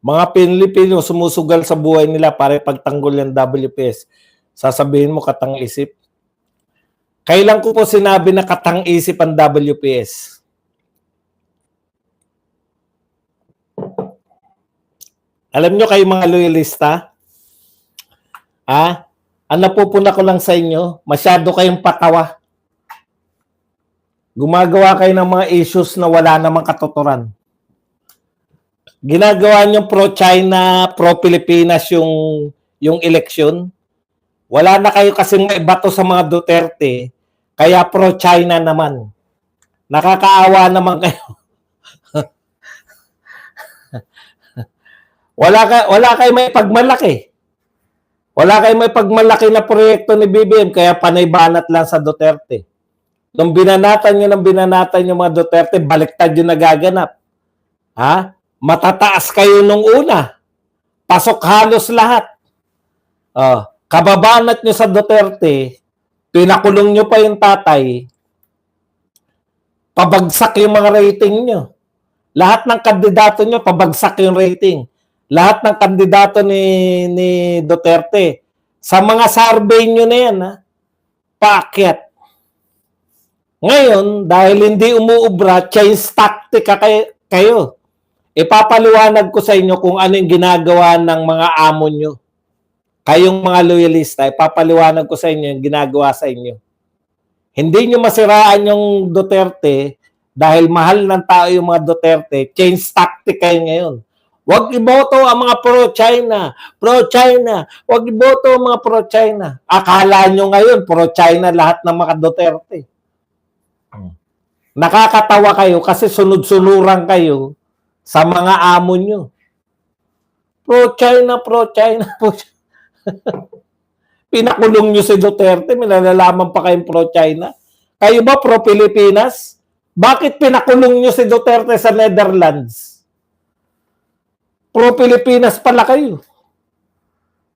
Mga Pilipino sumusugal sa buhay nila para ipagtanggol yung WPS. Sasabihin mo katang-isip. Kailan ko po sinabi na katang-isip ang WPS? Alam nyo kayo mga loyalista? Ang napupuna ko lang sa inyo, masyado kayong patawa. Gumagawa kayo ng mga issues na wala namang katuturan. Ginagawa nyo pro-China, pro-Pilipinas yung eleksyon. Wala na kayo kasing maibato sa mga Duterte, kaya pro-China naman. Nakakaawa naman kayo. wala kayo may pagmalaki. Wala kayo may pagmalaki na proyekto ni BBM, kaya panay banat lang sa Duterte. Nung binanatan yung mga Duterte, baliktad yung nagaganap. Matataas kayo nung una. Pasok halos lahat. Kababanat nyo sa Duterte, pinakulong nyo pa yung tatay, pabagsak yung mga rating nyo. Lahat ng kandidato nyo, pabagsak yung rating. Lahat ng kandidato ni Duterte, sa mga survey nyo na yan, paakyat. Ngayon, dahil hindi umuubra, change tactic kayo. Ipapaliwanag ko sa inyo kung ano yung ginagawa ng mga amo nyo. Kayong mga loyalista, ipapaliwanag ko sa inyo yung ginagawa sa inyo. Hindi nyo masiraan yung Duterte dahil mahal ng tao yung mga Duterte, change tactic kayo ngayon. Huwag iboto ang mga pro-China. Pro-China. Huwag iboto ang mga pro-China. Akala nyo ngayon, pro-China lahat ng mga Duterte. Nakakatawa kayo kasi sunod-sunuran kayo sa mga amo nyo. Pro-China, pro-China, pro-China. Pinakulong nyo si Duterte, may nalalaman pa kayong pro-China. Kayo ba pro-Pilipinas? Bakit pinakulong nyo si Duterte sa Netherlands? Pro-Pilipinas pala kayo.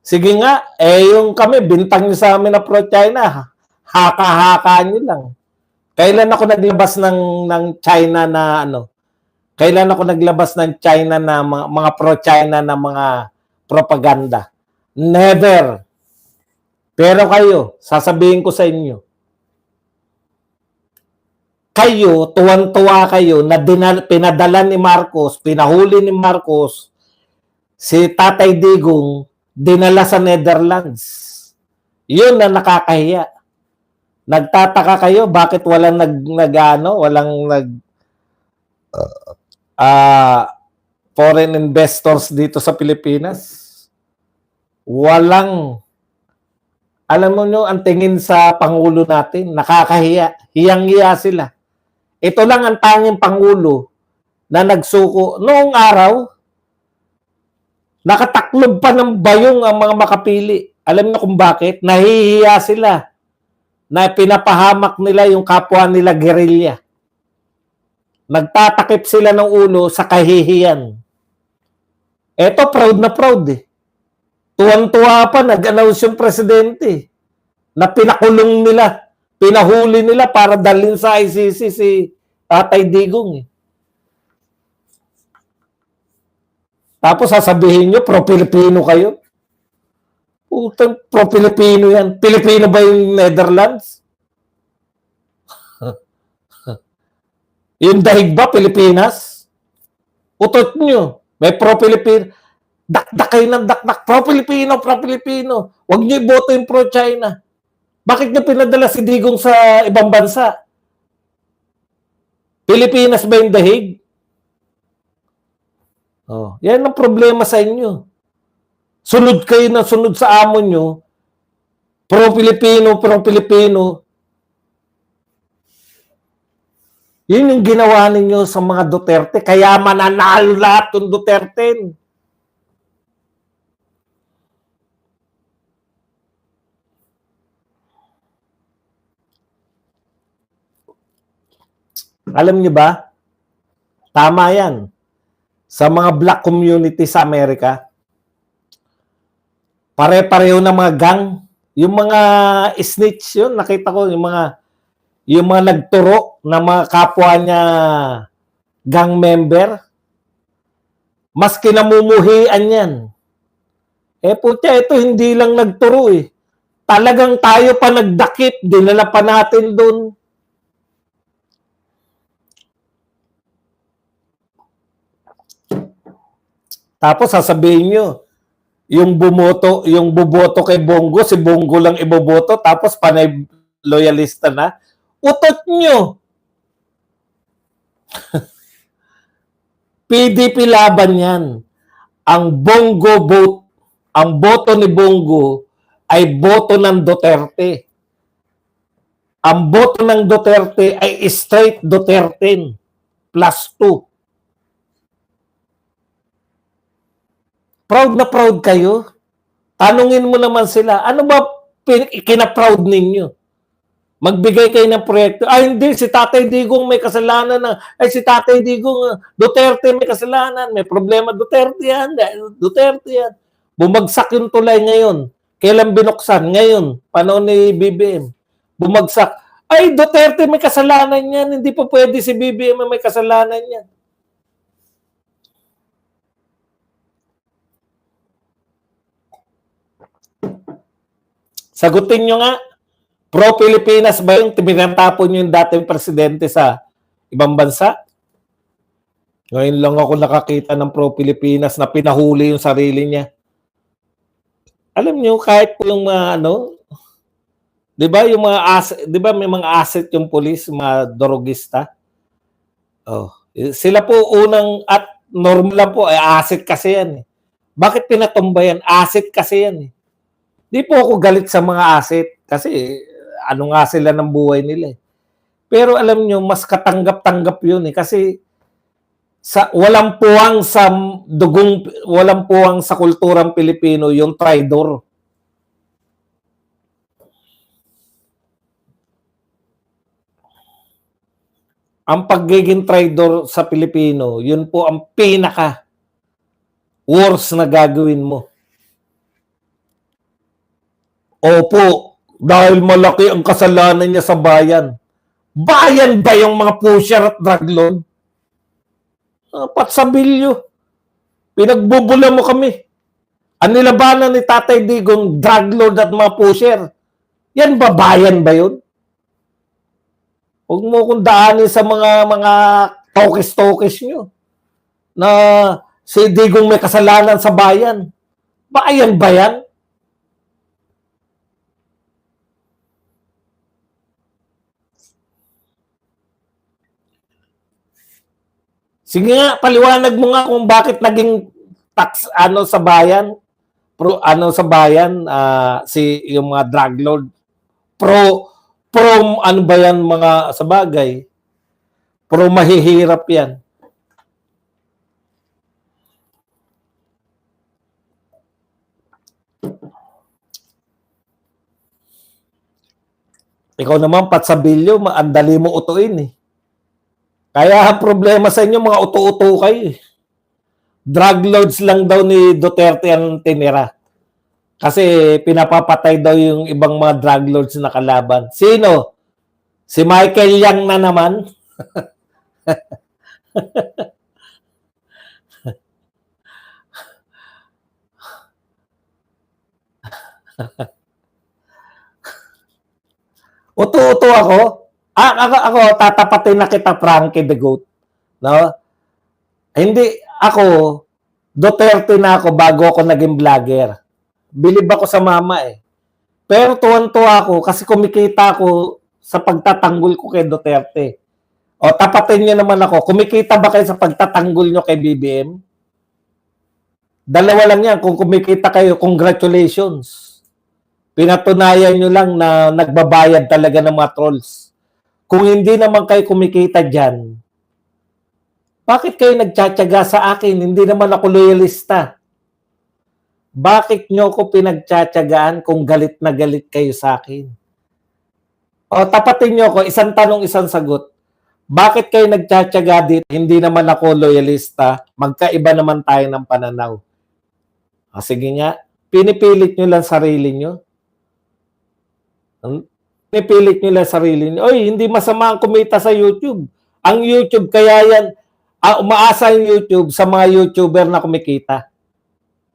Sige nga, yung kami, bintang nyo sa amin na pro-China, haka-haka nyo lang. Kailan ako naglabas ng China na Kailan ako naglabas ng China na mga pro-China na mga propaganda? Never. Pero kayo, sasabihin ko sa inyo, kayo, tuwan-tuwa kayo na pinadala ni Marcos, pinahuli ni Marcos, si Tatay Digong, dinala sa Netherlands. Yun na nakakahiya. Nagtataka kayo, bakit walang foreign investors dito sa Pilipinas? Walang, alam mo nyo, ang tingin sa Pangulo natin, nakakahiya. Hiyang-hiya sila. Ito lang ang tanging Pangulo na nagsuko. Noong araw, nakataklob pa ng bayong ang mga makapili. Alam niyo kung bakit? Nahihiya sila na pinapahamak nila yung kapwa nila guerrilla. Nagtatakip sila ng ulo sa kahihiyan. Eto, proud na proud eh. Tuwan-tuwa pa, nag-announce yung presidente na pinakulong nila, pinahuli nila para dalhin sa ICC si Tatay Digong eh. Tapos sasabihin nyo, pro-Pilipino kayo. Utang pro-Pilipino yan. Pilipino ba yung Netherlands? Yung dahig ba, Pilipinas? Utot nyo. May pro-Pilipino. Dakdak kayo ng dakdak. Pro-Pilipino, pro-Pilipino. Huwag nyo iboto yung pro-China. Bakit nyo pinadala si Digong sa ibang bansa? Pilipinas ba yung dahig? Yan ang problema sa inyo. Sunod kayo na sunod sa amo nyo. Pro-Pilipino, pro-Pilipino. Yun yung ginawa ninyo sa mga Duterte. Kaya mananalo lahat yung Duterte. Alam niyo ba? Tama yan. Sa mga black community sa Amerika, pare-pareho na mga gang. Yung mga snitch yun, nakita ko, yung mga nagturo na mga kapwa niya gang member, Mas kinamumuhian yan. Putya, ito hindi lang nagturo eh. Talagang tayo pa nagdakip, dinala pa natin doon. Tapos sasabihin nyo, yung buboto kay Bongo, si Bongo lang iboboto, tapos panay loyalista na. Utot nyo. PDP laban yan. Ang Bongo vote, ang boto ni Bongo ay boto ng Duterte. Ang boto ng Duterte ay straight Duterte plus 2. Proud na proud kayo? Tanungin mo naman sila, ano ba kina-proud ninyo? Magbigay kayo ng proyekto. Hindi, si Tatay Digong may kasalanan na. Si Tatay Digong, Duterte may kasalanan. May problema, Duterte yan. Duterte yan. Bumagsak yung tulay ngayon. Kailan binuksan? Ngayon, panahon ni BBM. Bumagsak. Duterte may kasalanan yan. Hindi pa pwede si BBM may kasalanan yan. Sagutin nyo nga. Pro-Pilipinas ba yung tinatapon nyo yung dating presidente sa ibang bansa? Ngayon lang ako nakakita ng pro-Pilipinas na pinahuli yung sarili niya. Alam nyo, kahit po yung mga di ba yung mga asset, di ba may mga asset yung police, mga dorogista? Sila po unang at normal lang po, asset kasi yan. Bakit pinatumbayan? Asset kasi yan. Di po ako galit sa mga asset kasi ano nga sila ng buhay nila. Pero alam nyo, mas katanggap-tanggap yun kasi walang puwang sa dugong, walang puwang sa kulturang Pilipino yung traidor. Ang pagiging traidor sa Pilipino, yun po ang pinaka worst na gagawin mo. Opo, dahil malaki ang kasalanan niya sa bayan. Bayan ba yung mga pusher at drug lord? Patsabilyo. Pinagbubula mo kami. Ang nilabanan ni Tatay Digong, drug lord at mga pusher. Yan ba bayan ba yun? Huwag mo kong daanin sa mga tokis-tokis nyo na si Digong may kasalanan sa bayan. Bayan ba yan? Sige nga, paliwanag mo nga kung bakit naging tax sa bayan, sa bayan si yung mga drug lord pro ano ba yan mga sa bagay? Pro mahihirap yan. Ikaw naman, Patsabilyo, ang dali mo utuin eh. Kaya problema sa inyo, mga uto-uto kayo. Drug lords lang daw ni Duterte ang tinira. Kasi pinapapatay daw yung ibang mga drug lords na kalaban. Sino? Si Michael Yang na naman. Uto-uto ako. Ako tatapatin na kita, Frankie the Goat. No? Hindi, ako, Duterte na ako bago ako naging vlogger. Bilib ako sa mama eh. Pero tuwan-tuwa ako kasi kumikita ako sa pagtatanggol ko kay Duterte. O tapatin niyo naman ako, kumikita ba kayo sa pagtatanggol niyo kay BBM? Dalawa lang yan. Kung kumikita kayo, congratulations. Pinatunayan nyo lang na nagbabayad talaga ng mga trolls. Kung hindi naman kayo kumikita dyan, bakit kayo nagtsatsaga sa akin? Hindi naman ako loyalista. Bakit nyo ko pinagtsatsagaan kung galit na galit kayo sa akin? O tapatin nyo ako, isang tanong, isang sagot. Bakit kayo nagtsatsaga dito? Hindi naman ako loyalista. Magkaiba naman tayo ng pananaw. Sige nga, pinipilit nyo lang sarili nyo. Pinipilit nyo lang sarili nyo. Oy, hindi masama ang kumita sa YouTube. Ang YouTube kaya yan, Umaasa yung YouTube sa mga YouTuber na kumikita.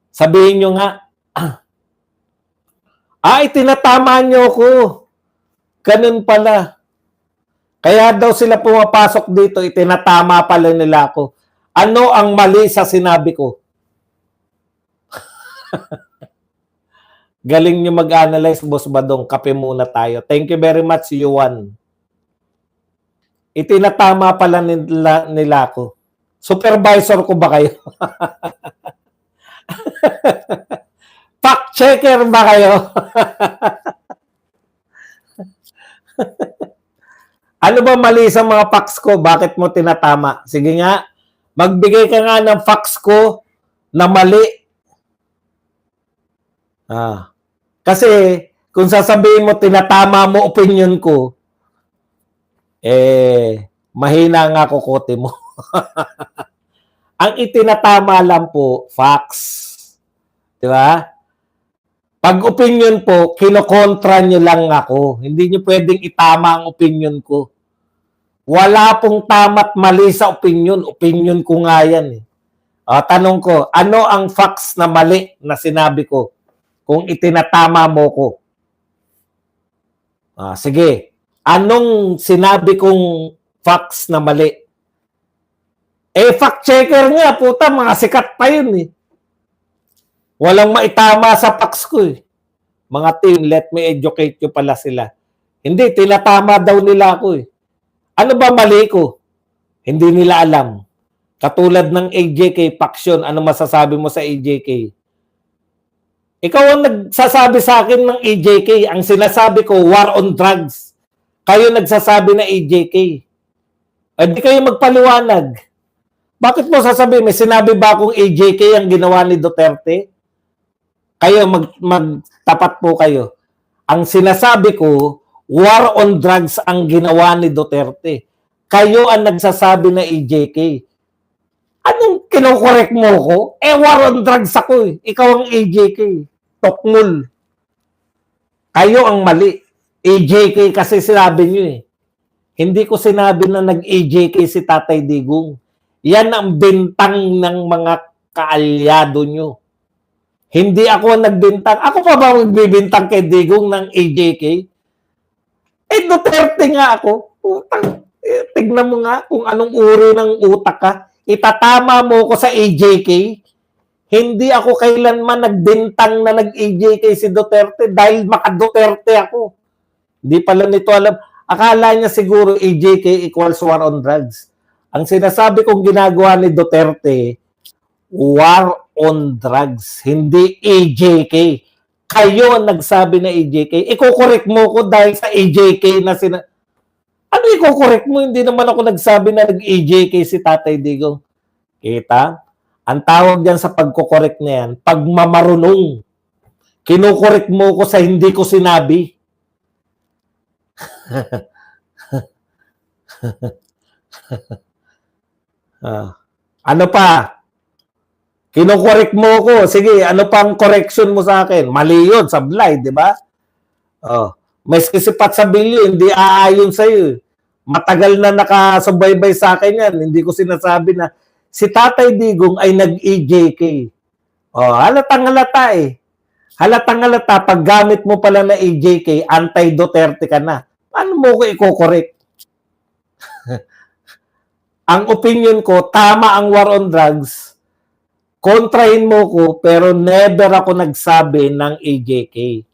Sabihin nyo nga, itinatama nyo ko. Ganun pala. Kaya daw sila pumapasok dito, itinatama pala nila ako. Ano ang mali sa sinabi ko? Galing nyo mag-analyze, Boss Badong. Kape muna tayo. Thank you very much, Yuan. Itinatama pala nila ako. Supervisor ko ba kayo? Fact checker ba kayo? Ano ba mali sa mga facts ko? Bakit mo tinatama? Sige nga, magbigay ka nga ng facts ko na mali. Kasi kung sasabihin mo tinatama mo opinion ko, mahina nga kukote mo. Ang itinatama lang po, facts. Di ba? Pag opinion po, kinokontra nyo lang ako. Hindi nyo pwedeng itama ang opinion ko. Wala pong tama't mali sa opinion. Opinion ko nga yan. Tanong ko, ano ang facts na mali na sinabi ko kung itinatama mo ko? Sige. Anong sinabi kong facts na mali? Fact checker nga, puta, mga sikat pa yun eh. Walang maitama sa facts ko eh. Mga team, let me educate you pala sila. Hindi, tinatama daw nila ako eh. Ano ba mali ko? Hindi nila alam. Katulad ng AJK faction, ano masasabi mo sa AJK? Ikaw ang nagsasabi sa akin ng AJK. Ang sinasabi ko, war on drugs. Kayo nagsasabi na AJK. Di kayo magpaliwanag. Bakit mo sasabihin, may sinabi ba akong AJK ang ginawa ni Duterte? Kayo, magtapat po kayo. Ang sinasabi ko, war on drugs ang ginawa ni Duterte. Kayo ang nagsasabi na AJK. Anong kinokorek mo ko? War on drugs ako eh. Ikaw ang AJK. Tokmul. Kayo ang mali. AJK kasi sinabi nyo eh. Hindi ko sinabi na nag-AJK si Tatay Digong. Yan ang bintang ng mga kaalyado nyo. Hindi ako nagbintang. Ako pa ba magbibintang kay Digong ng AJK? Duterte nga ako. Tignan mo nga kung anong uri ng utak ka. Itatama mo ko sa AJK. Hindi ako kailanman nagbintang na nag-AJK si Duterte dahil maka-Duterte ako. Hindi pala nito alam. Akala niya siguro AJK equals war on drugs. Ang sinasabi kong ginagawa ni Duterte, war on drugs, hindi AJK. Kayo ang nagsabi na AJK. Iko-correct mo ko dahil sa AJK na Ano iko-correct mo? Hindi naman ako nagsabi na nag-AJK si Tatay Digong. Kita? Ang tawag diyan sa pagko-correct na yan, pagmamarunong. Kino-correct mo ko sa hindi ko sinabi. Ano pa? Kino-correct mo ko. Sige, ano pang correction mo sa akin? Mali yun, sablay, di ba? May sipat sa bilyo, hindi aayon sa'yo. Matagal na nakasubaybay sa akin yan. Hindi ko sinasabi na si Tatay Digong ay nag-EJK. Halatang-halata eh. Halatang-halata, pag gamit mo pala na EJK, anti-Duterte ka na. Paano mo ko i-correct? Ang opinion ko, tama ang war on drugs. Kontrahin mo ko, pero never ako nagsabi ng EJK.